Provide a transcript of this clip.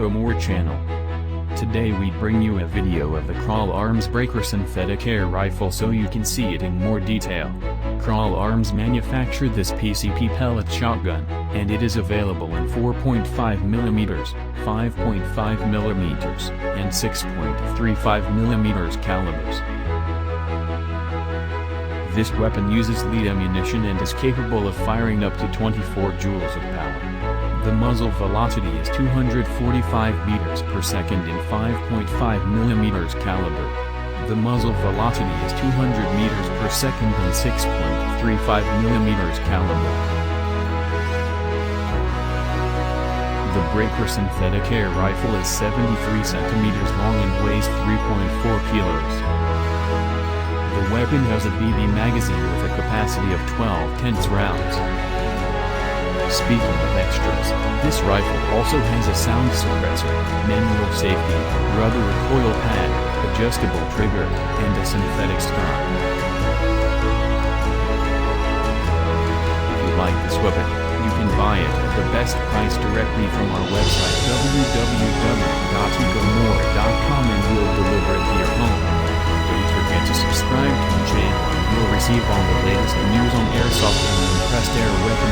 More channel. Today we bring you a video of the Kral Arms Breaker Synthetic air rifle so you can see it in more detail. Kral Arms manufactured this PCP pellet shotgun, and it is available in 4.5mm, 5.5mm, and 6.35mm calibers. This weapon uses lead ammunition and is capable of firing up to 24 joules of power. The muzzle velocity is 245 meters per second in 5.5mm caliber. The muzzle velocity is 200 meters per second in 6.35mm caliber. The Breaker Synthetic air rifle is 73 centimeters long and weighs 3.4 kilos. The weapon has a BB magazine with a capacity of 12 10s rounds. Speaking of extras, this rifle also has a sound suppressor, manual safety, rubber recoil pad, adjustable trigger, and a synthetic stock. If you like this weapon, you can buy it at the best price directly from our website www.ecomore.com and we'll deliver it to your home. Don't forget to subscribe to the channel and you'll receive all the latest news on airsoft and compressed air weapons.